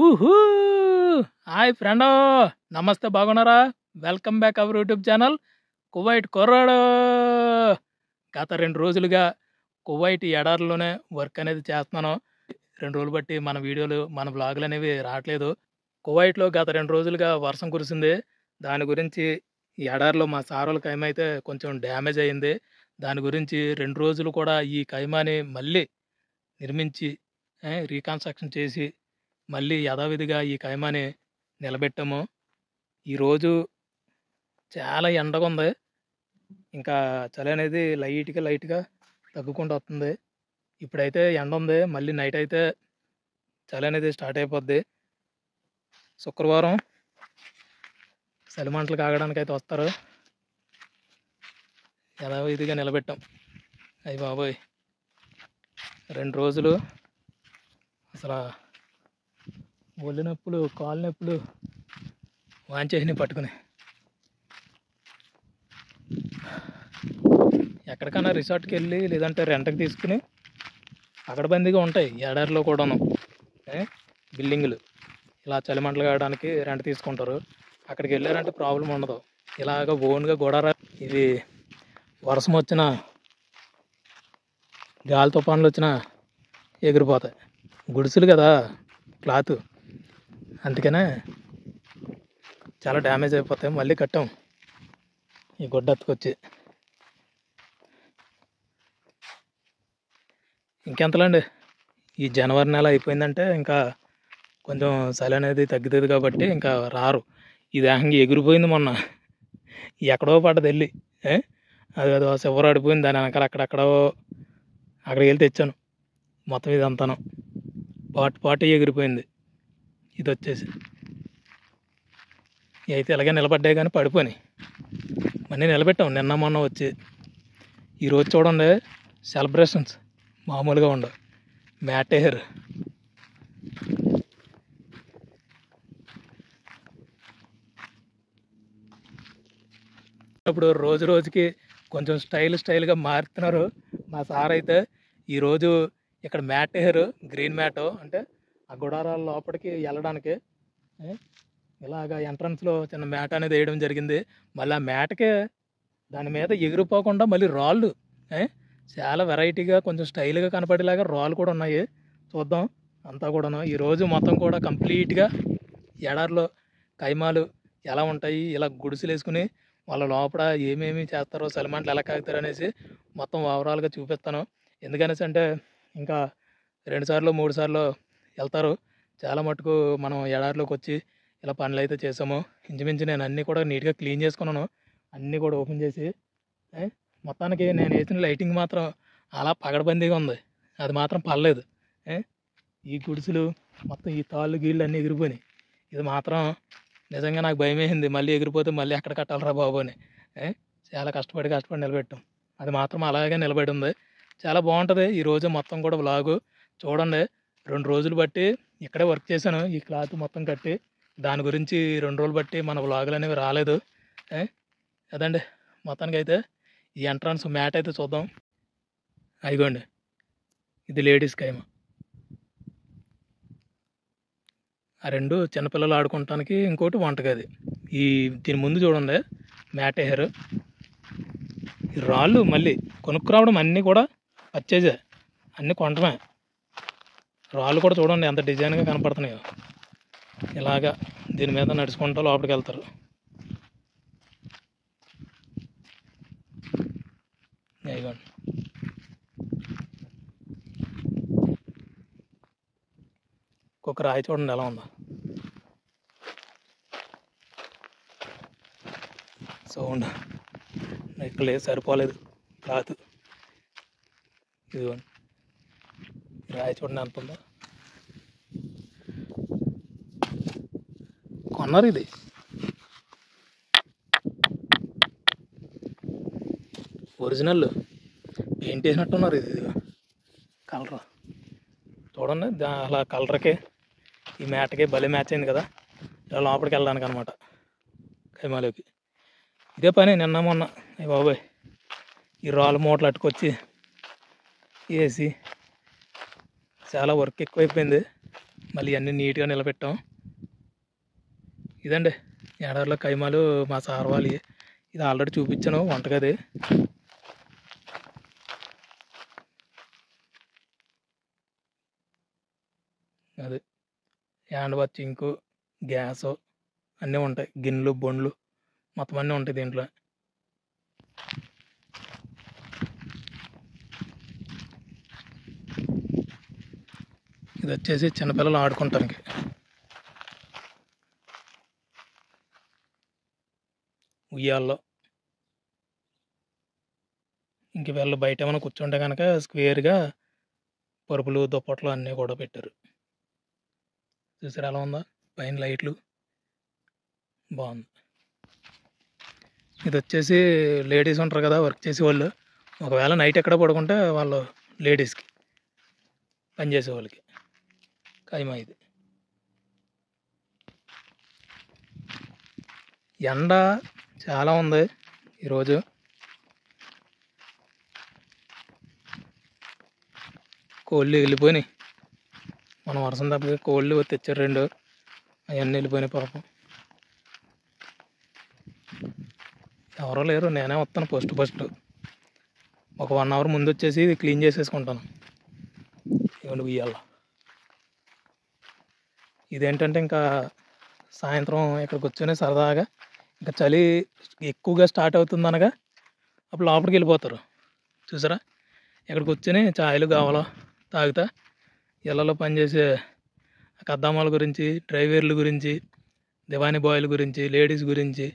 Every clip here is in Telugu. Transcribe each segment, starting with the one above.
ఊహూ! హాయ్ ఫ్రెండో! నమస్తే బాగున్నారా? Welcome back our YouTube channel Kuwait కుర్రాడు. గత 2 రోజులుగా కువైట్ ఎడారిలోనే వర్క్ అనేది చేస్తున్నాను. 2 రోజులు బట్టి మన వీడియోలు, మన వ్లాగులనేవి రావట్లేదు. కువైట్‌లో గత 2 రోజులుగా వర్షం కురిసింది. దాని గురించి ఈ ఎడారిలో మా సారోళ్ళ ఖైమా అయితే కొంచెం డ్యామేజ్ అయింది. దాని గురించి 2 రోజులు కూడా ఈ ఖైమాని మళ్ళీ నిర్మించి రీకన్‌స్ట్రక్షన్ చేసి మళ్ళీ యథావిధిగా ఈ ఖైమాని నిలబెట్టాము. ఈరోజు చాలా ఎండగుంది. ఇంకా చలి అనేది లైట్‌గా తగ్గుకుంటూ వస్తుంది. ఇప్పుడైతే ఎండ ఉంది. మళ్ళీ నైట్ అయితే చలి అనేది స్టార్ట్ అయిపోద్ది. శుక్రవారం చలిమంటలు కాగడానికైతే వస్తారు. యథావిధిగా నిలబెట్టాం. అయ్య బాబోయ్! 2 రోజులు అసలు ఒళ్ళు నొప్పులు, కాళ్ళు నొప్పులు వాంచేసినాయి పట్టుకుని. ఎక్కడికైనా రిసార్ట్కి వెళ్ళి లేదంటే రెంట్కి తీసుకుని పకడ్బందీగా ఉంటాయి ఎడారిలో కూడాను బిల్డింగులు. ఇలా చలిమంటలు కాయడానికి రెంట్ తీసుకుంటారు. అక్కడికి వెళ్ళారంటే ప్రాబ్లం ఉండదు. ఇలాగ ఓన్గా గోడారా ఇది వర్షం వచ్చిన గాలి తుఫాన్లు వచ్చినా ఎగిరిపోతాయి. గుడిసెలు కదా క్లాత్, అందుకనే చాలా డ్యామేజ్ అయిపోతాయి. మళ్ళీ కట్టాం ఈ గుడ్డెత్తుకొచ్చి. ఇంకెంతలండి, ఈ జనవరి నెల అయిపోయిందంటే ఇంకా కొంచెం చలి అనేది తగ్గుతుంది కాబట్టి ఇంకా రారు. ఇది ఏకంగా ఎగిరిపోయింది మొన్న. ఎక్కడో పడ్డది వెళ్ళి అదో చివర ఆడిపోయింది. దాని వెనకాల అక్కడికి వెళ్ళి తెచ్చాను. మొత్తం ఇదంతాను పాటు ఎగిరిపోయింది. ఇది వచ్చేసి అయితే ఇలాగే నిలబడ్డాయి కానీ పడిపోయి మళ్ళీ నిలబెట్టాం నిన్న మొన్న వచ్చి. ఈరోజు చూడండి సెలబ్రేషన్స్ మామూలుగా ఉండవు. మ్యాటేర్ ఇప్పుడు రోజుకి కొంచెం స్టైల్గా మారుతున్నారు మా సార్ అయితే. ఈరోజు ఇక్కడ మ్యాటేర్ గ్రీన్ మ్యాట్ అంటే ఆ గుడారాల లోపలికి వెళ్ళడానికి ఇలాగ ఎంట్రన్స్లో చిన్న మ్యాట్ అనేది వేయడం జరిగింది. మళ్ళీ ఆ మ్యాట్కే దాని మీద ఎగిరిపోకుండా మళ్ళీ రాళ్ళు చాలా వెరైటీగా కొంచెం స్టైల్గా కనపడేలాగా రాళ్ళు కూడా ఉన్నాయి. చూద్దాం అంతా కూడాను. ఈరోజు మొత్తం కూడా కంప్లీట్గా ఎడారిలో ఖైమాలు ఎలా ఉంటాయి, ఇలా గుడిసెలు వేసుకుని వాళ్ళ లోపల ఏమేమి చేస్తారో, చలిమంటలు ఎలా కాగుతారు అనేసి మొత్తం ఓవరాల్గా చూపిస్తాను. ఎందుకనేసి అంటే ఇంకా 2 సార్లు 3 సార్లు వెళ్తారు. చాలా మటుకు మనం ఎడారిలోకి వచ్చి ఇలా పనులు అయితే చేసాము. ఇంచుమించు నేను అన్నీ కూడా నీట్గా క్లీన్ చేసుకున్నాను. అన్నీ కూడా ఓపెన్ చేసి మొత్తానికి నేను వేసిన లైటింగ్ మాత్రం అలా పగడబందీగా ఉంది. అది మాత్రం పర్లేదు. ఈ గుడిసెలు మొత్తం ఈ తాళ్ళు గీళ్ళు అన్నీ ఎగిరిపోయినాయి. ఇది మాత్రం నిజంగా నాకు భయం వేసింది. మళ్ళీ ఎగిరిపోతే మళ్ళీ ఎక్కడ కట్టాలరా బాబు అని. చాలా కష్టపడి నిలబెట్టాం. అది మాత్రం అలాగే నిలబడి ఉంది. చాలా బాగుంటుంది. ఈరోజు మొత్తం కూడా వ్లాగు చూడండి. 2 రోజులు బట్టి ఇక్కడే వర్క్ చేశాను. ఈ క్లాత్ మొత్తం కట్టి దాని గురించి 2 రోజులు బట్టి మన వ్లాగులు అనేవి రాలేదు. అదండి మొత్తానికి అయితే ఈ ఎంట్రన్స్ మ్యాట్ అయితే చూద్దాం. అయిగోండి ఇది లేడీస్ ఖైమా. ఆ 2 చిన్నపిల్లలు ఆడుకోవటానికి, ఇంకోటి వంటగది. దీని ముందు చూడండి మ్యాటేర్. ఈ రాళ్ళు మళ్ళీ కొనుక్కురావడం అన్నీ కూడా పర్చేజే, అన్నీ కొనటమే. రాళ్ళు కూడా చూడండి ఎంత డిజైన్గా కనపడుతున్నాయో. ఇలాగా దీని మీద నడుచుకుంటూ లోపలికి వెళ్తారు. ఇదిగోండి ఒక్కొక్క రాయి చూడండి ఎలా ఉందో. సౌండ్ ఇక్కడ లేదు, సరిపోలేదు క్లాత్. ఇదిగోండి రాయి చూడండి ఎంత ఉందో. కొన్నారు ఇది. ఒరిజినల్ పెయింట్ వేసినట్టున్నారు. ఇది కలర్ చూడండి. అలా కలర్కి ఈ మ్యాట్కి భలే మ్యాచ్ అయింది కదా. ఇలా లోపలికి వెళ్ళడానికి అనమాట ఖైమాలోకి. ఇదే పని నిన్న మొన్న. అయ్య బాబోయ్, ఈ రాళ్ళు మూటలు అట్టుకొచ్చి వేసి చాలా వర్క్ ఎక్కువైపోయింది. మళ్ళీ అన్నీ నీట్గా నిలబెట్టాం. ఇదండి ఎడారిలో కైమాలు మా సార్ వాళ్ళు. ఇది ఆల్రెడీ చూపించాను వంటగది. అది హ్యాండ్ వాష్, ఇంకు, గ్యాసు అన్నీ ఉంటాయి. గిన్నెలు, బొండ్లు మొత్తం అన్నీ ఉంటాయి దీంట్లో. ఇది వచ్చేసి చిన్నపిల్లలు ఆడుకుంటానికి. ఉయ్యాల్లో ఇంక వీళ్ళు బయట ఏమైనా కూర్చుంటే కనుక స్క్వేర్గా పరుపులు, దుప్పట్లు అన్నీ కూడా పెట్టారు. చూసారు ఎలా ఉందా? పైన లైట్లు బాగుంది. ఇది వచ్చేసి లేడీస్ ఉంటారు కదా వర్క్ చేసేవాళ్ళు. ఒకవేళ నైట్ ఎక్కడ పడుకుంటే వాళ్ళు లేడీస్కి, పనిచేసే వాళ్ళకి ఖైమా ఇది. ఎండ చాలా ఉంది ఈరోజు. కోళ్ళు వెళ్ళిపోయినాయి. మనం వర్షం తప్పకి కోళ్ళు తెచ్చారు 2, అవన్నీ వెళ్ళిపోయినాయి పాపం. ఎవరో లేరు, నేనే వస్తాను ఫస్ట్. ఒక 1 అవర్ ముందు వచ్చేసి ఇది క్లీన్ చేసేసుకుంటాను. ఇవ్వండి ఉయ్యాల. ఇదేంటంటే ఇంకా సాయంత్రం ఇక్కడ కూర్చొని సరదాగా ఇంకా చలి ఎక్కువగా స్టార్ట్ అవుతుంది అనగా అప్పుడు లోపలికి వెళ్ళిపోతారు. చూసారా? ఇక్కడ కూర్చొని ఛాయలు కావాలా తాగుతా ఇళ్ళలో పనిచేసే కద్దామాల గురించి, డ్రైవర్ల గురించి, దివానీ బాయ్ల గురించి, లేడీస్ గురించి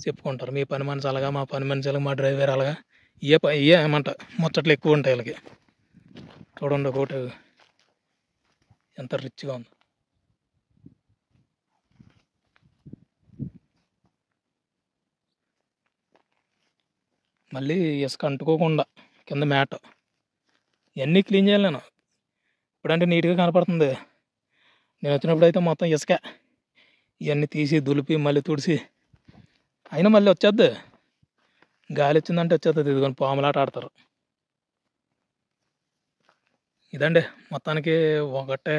చెప్పుకుంటారు. మీ పని మనిషి అలాగా, మా పని మనిషి అలాగా, మా డ్రైవర్ అలాగా. ఇవే ఏమంట ముచ్చట్లు ఎక్కువ ఉంటాయి వీళ్ళకి. చూడండి ఒకటి ఎంత రిచ్గా ఉంది. మళ్ళీ ఇసుక అంటుకోకుండా కింద మ్యాట్ ఇవన్నీ క్లీన్ చేయాలి నేను. ఇప్పుడంటే నీట్గా కనపడుతుంది. నేను వచ్చినప్పుడు అయితే మొత్తం ఇసుక. ఇవన్నీ తీసి దులిపి మళ్ళీ తుడిసి అయినా మళ్ళీ వచ్చేద్ది. గాలి వచ్చిందంటే వచ్చేస్తుంది. ఇదిగోని పాములాట ఆడతారు. ఇదండి మొత్తానికి 1,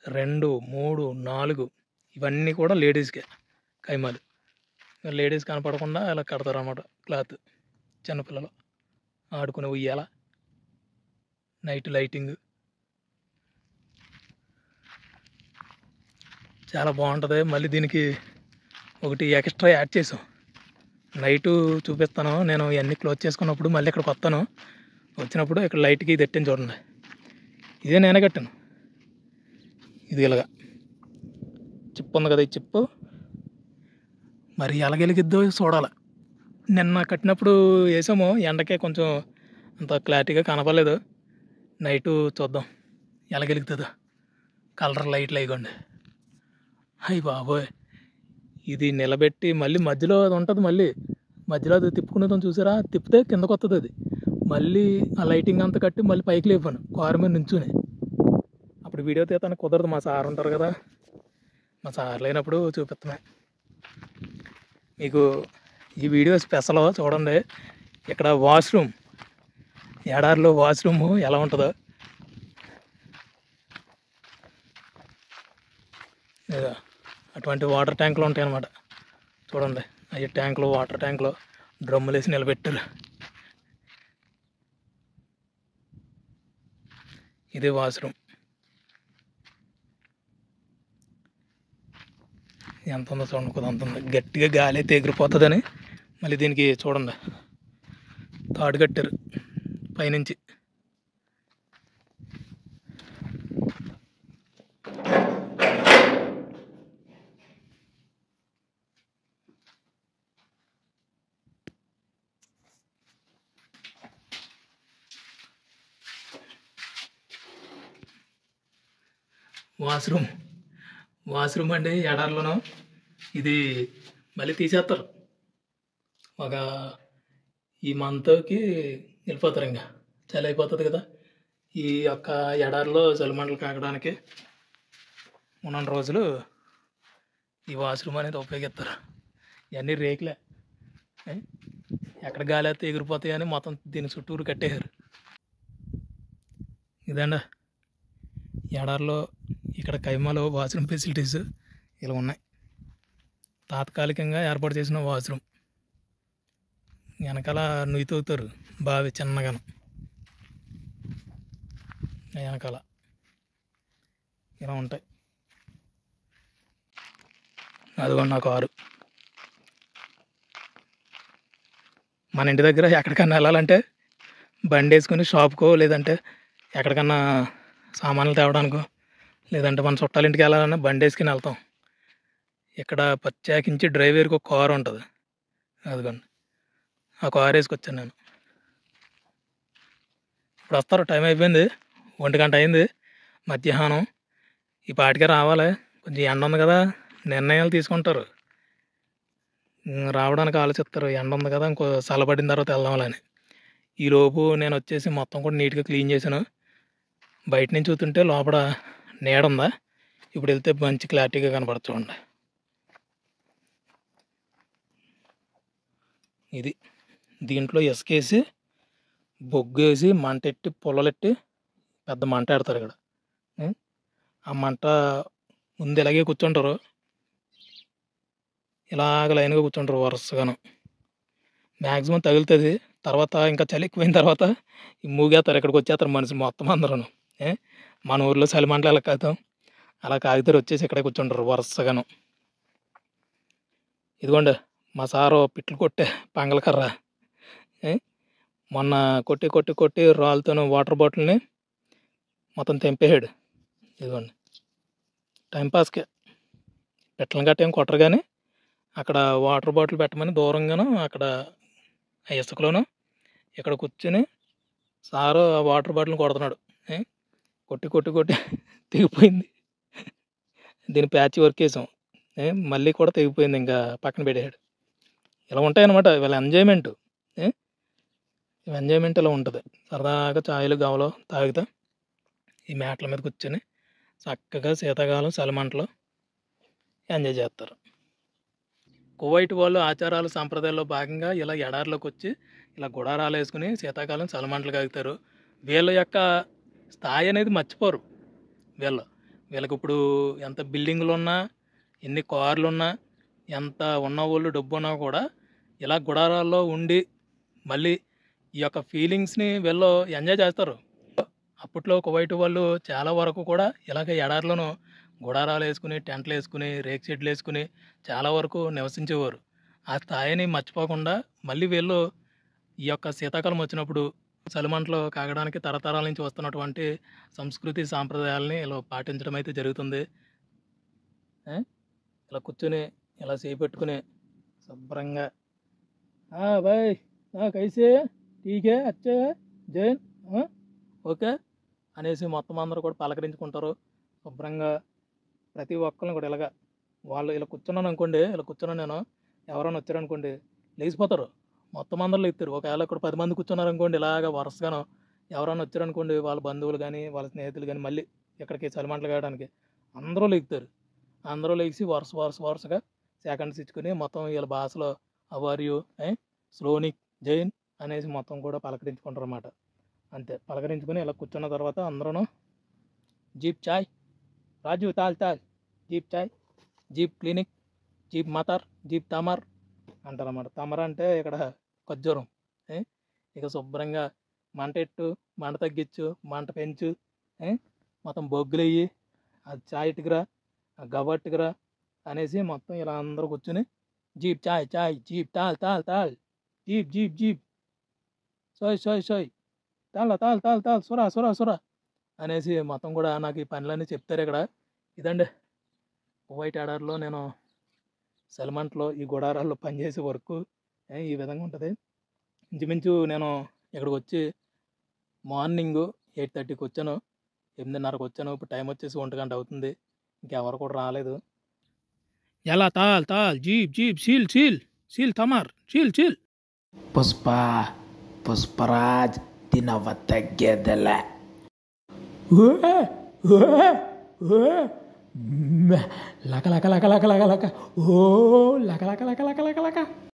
2, 3, 4 ఇవన్నీ కూడా లేడీస్కే కైమాలు. లేడీస్ కనపడకుండా ఇలా కడతారు అన్నమాట క్లాత్. చిన్నపిల్లలు ఆడుకునే ఉయ్యాల, నైట్ లైటింగ్ చాలా బాగుంటుంది. మళ్ళీ దీనికి ఒకటి ఎక్స్ట్రా యాడ్ చేసాం. నైటు చూపిస్తాను నేను. ఇవన్నీ క్లోజ్ చేసుకున్నప్పుడు మళ్ళీ ఇక్కడికి వస్తాను. వచ్చినప్పుడు ఇక్కడ లైట్కి ఇది ఎట్టాను చూడండి. ఇదే నేనే కట్టాను. ఇది ఇలాగా చిప్పు ఉంది కదా, ఈ చిప్పు మరి ఎలాగెలిగిద్దో చూడాలి. నిన్న కట్టినప్పుడు వేసాము, ఎండకే కొంచెం అంత క్లారిటీగా కనపడలేదు. నైటు చూద్దాం ఎలాగెలుగుతుందో. కలర్ లైట్లు అయిగోండి. అయ్యి బాబోయ్, ఇది నిలబెట్టి మళ్ళీ మధ్యలో అది ఉంటుంది. మళ్ళీ మధ్యలో అది తిప్పుకునేదాం చూసారా? తిప్పితే కిందకు వస్తుంది అది. మళ్ళీ ఆ లైటింగ్ అంతా కట్టి మళ్ళీ పైకి లేపాను కారు మీద నుంచుని. అప్పుడు వీడియో తీయడానికి కుదరదు, మా సార్ ఉంటారు కదా. మా సార్ లేనప్పుడు చూపిస్తామే మీకు. ఈ వీడియో స్పెషల్ చూడండి. ఇక్కడ వాష్రూమ్, ఎడారిలో వాష్రూమ్ ఎలా ఉంటుందో. అటువంటి వాటర్ ట్యాంకులు ఉంటాయి అన్నమాట. చూడండి, అవి ట్యాంకులు, వాటర్ ట్యాంకులు డ్రమ్ములు వేసి నిలబెట్టారు. ఇది వాష్రూమ్. ఎంత ఉందో చూడండి, కొద్ది అంత ఉంది. గట్టిగా గాలి అయితే ఎగిరిపోతుందని మళ్ళీ దీనికి చూడండి తాడు కట్టారు పైనుంచి. వాష్రూమ్ అంటే ఎడారిలోనూ ఇది మళ్ళీ తీసేస్తారు. ఒక ఈ మంత్కి వెళ్ళిపోతారు. ఇంకా చలి అయిపోతుంది కదా. ఈ యొక్క ఎడారిలో చలిమంటలు కాగడానికి ఉన్న రోజులు ఈ వాష్రూమ్ అనేది ఉపయోగిస్తారు. ఇవన్నీ రేకులే, ఎక్కడ గాలి అయితే ఎగిరిపోతాయి అని మొత్తం దీని చుట్టూరు కట్టేశారు. ఇదండి ఎడారిలో ఇక్కడ కైమాలో వాష్రూమ్ ఫెసిలిటీస్ ఇలా ఉన్నాయి. తాత్కాలికంగా ఏర్పాటు చేసిన వాష్రూమ్. వెనకాల నుయ్యి తవ్వుతారు బావి చిన్నగా వెనకాల ఇలా ఉంటాయి. అదిగో నా కారు. మన ఇంటి దగ్గర ఎక్కడికన్నా వెళ్ళాలంటే బండి వేసుకుని షాప్కో లేదంటే ఎక్కడికన్నా సామాన్లు తేవడానికో లేదంటే మన చుట్టాల ఇంటికి వెళ్ళాలన్నా బండి వేసుకుని వెళ్తాం. ఇక్కడ ప్రత్యేకించి డ్రైవర్కి ఒక కారు ఉంటుంది. అదిగోండి ఆ కారు వేసుకొచ్చాను నేను. ఇప్పుడు వస్తారు, టైం అయిపోయింది, 1 గంట అయింది మధ్యాహ్నం. ఈ పాటికే రావాలి, కొంచెం ఎండ ఉంది కదా, నిర్ణయాలు తీసుకుంటారు, రావడానికి ఆలోచిస్తారు. ఎండ ఉంది కదా ఇంకో చల్లబడిన తర్వాత వెళ్దామని. ఈలోపు నేను వచ్చేసి మొత్తం కూడా నీట్గా క్లీన్ చేశాను. బయట నుంచి చూస్తుంటే లోపల నీడ ఉందా, ఇప్పుడు వెళ్తే మంచి క్లారిటీగా కనపడుతుంది. ఇది దీంట్లో ఇసుకేసి బొగ్గేసి మంటెట్టి పొలలెట్టి పెద్ద మంట పెడతారు ఇక్కడ. ఆ మంట ముందు ఇలాగే కూర్చుంటారు, ఇలాగ లైన్గా కూర్చుంటారు వరుసగాను. మ్యాక్సిమం తగులుతుంది. తర్వాత ఇంకా చలి ఎక్కువైన తర్వాత మూగేస్తారు, ఇక్కడికి వచ్చేస్తారు మనిషి మొత్తం అందరూ. మన ఊర్లో చలి మంటలు ఎలా కాగుతాం అలా కాగుతారు, వచ్చేసి ఇక్కడే కూర్చుంటారు వరుసగాను. ఇదిగోండి మా సారు పిట్లు కొట్టే పంగలకర్ర. మొన్న కొట్టి కొట్టి కొట్టి రాళ్ళతోనే వాటర్ బాటిల్ని మొత్తం తెంపేసాడు. ఇదిగోండి టైంపాస్కే, పిట్టలను గట్ట ఏం కొట్టరు కానీ అక్కడ వాటర్ బాటిల్ పెట్టమని దూరంగాను అక్కడ ఇసుకలోను ఇక్కడ కూర్చొని సారు ఆ వాటర్ బాటిల్ని కొడుతున్నాడు. కొట్టి కొట్టి కొట్టి తెగిపోయింది. దీన్ని ప్యాచ్ వర్క్ వేసాం, మళ్ళీ కూడా తెగిపోయింది, ఇంకా పక్కన పెట్టాడు. ఇలా ఉంటాయన్నమాట వీళ్ళ ఎంజాయ్మెంట్. ఎంజాయ్మెంట్ ఇలా ఉంటుంది. సరదాగా ఛాయలు గవలో తాగుతా ఈ మేట్ల మీద కూర్చొని చక్కగా శీతాకాలం చలిమంటలో ఎంజాయ్ చేస్తారు. కువైట్ వాళ్ళు ఆచారాలు సంప్రదాయాల్లో భాగంగా ఇలా ఎడారిలోకి వచ్చి ఇలా గుడారాలు వేసుకుని శీతాకాలం చలిమంటలు కాగుతారు. వీళ్ళ యొక్క స్థాయి అనేది మర్చిపోరు. వీళ్ళకి ఇప్పుడు ఎంత బిల్డింగ్లు ఉన్నా, ఎన్ని కార్లు ఉన్నా, ఎంత ఉన్న వాళ్ళు డబ్బు ఉన్నా కూడా ఇలా గుడారాల్లో ఉండి మళ్ళీ ఈ యొక్క ఫీలింగ్స్ని వీళ్ళు ఎంజాయ్ చేస్తారు. అప్పట్లో కువైట్ వాళ్ళు చాలా వరకు కూడా ఇలాగ ఎడారిలోనూ గుడారాలు వేసుకుని, టెంట్లు వేసుకుని, రేక్ షెడ్లు వేసుకుని చాలా వరకు నివసించేవారు. ఆ స్థాయిని మర్చిపోకుండా మళ్ళీ వీళ్ళు ఈ యొక్క శీతాకాలం వచ్చినప్పుడు చలిమంటలు కాగడానికి తరతరాల నుంచి వస్తున్నటువంటి సంస్కృతి సాంప్రదాయాలని ఇలా పాటించడం అయితే జరుగుతుంది. ఇలా కూర్చొని ఇలా చేపెట్టుకుని శుభ్రంగా బాయ్ కైసే టీకే అచ్చే జైన్ ఓకే అనేసి మొత్తం అందరూ కూడా పలకరించుకుంటారు. శుభ్రంగా ప్రతి ఒక్కరిని కూడా ఇలాగ వాళ్ళు ఇలా కూర్చున్నాను అనుకోండి, ఇలా కూర్చున్నాను నేను, ఎవరైనా వచ్చారనుకోండి లేచిపోతారు, మొత్తం అందరూ లేపుతారు. ఒకవేళ ఇక్కడ 10 మంది కూర్చున్నారనుకోండి ఇలాగ వరుసగాను, ఎవరైనా వచ్చారనుకోండి వాళ్ళ బంధువులు కానీ వాళ్ళ స్నేహితులు కానీ మళ్ళీ ఇక్కడికి చలిమంటలు కాయడానికి అందరూ లేపుతారు. అందరూ లేచి వరుసగా సెకండ్స్ ఇచ్చుకొని మొత్తం వీళ్ళ భాషలో అవార్యు స్లోనిక్ జైన్ అనేసి మొత్తం కూడా పలకరించుకుంటారు అన్నమాట. అంతే, పలకరించుకొని ఇలా కూర్చున్న తర్వాత అందరూ జీప్ చాయ్ రాజు తాల్ జీప్ చాయ్, జీప్ క్లినిక్, జీప్ మతర్, జీప్ తమర్ అంటారన్నమాట. తమర్ అంటే ఇక్కడ ఖర్జూరం. ఇక శుభ్రంగా మంట ఎట్టు, మంట తగ్గించు, మంట పెంచు, మొత్తం బొగ్గులు వెయ్యి, అది చాయ్ ఇటుకురా, గవ్వట్టుకురా అనేసి మొత్తం ఇలా అందరూ కూర్చుని జీప్ చాయ్ జీప్ తాల్ జీప్ సోయ్ తాల్ సురా అనేసి మొత్తం కూడా నాకు ఈ పనులన్నీ చెప్తారు ఇక్కడ. ఇదండి కువైట్ ఎడారిలో నేను చలిమంటలో ఈ గుడారాల్లో పనిచేసే వర్క్ ఈ విధంగా ఉంటుంది. ఇంచుమించు నేను ఇక్కడికి వచ్చి మార్నింగ్ 8:30కి వచ్చాను, 8:30కి వచ్చాను. ఇప్పుడు టైం వచ్చేసి 1 గంట అవుతుంది, ఇంకెవరు కూడా రాలేదు. ఎలా తాల్ జీప్ సీల్ తమర్ చీల్ పుష్పరాజ్ తినవ తగ్గేదల లక లక లక లక లక లక ఓ లక లక లక లక లక లక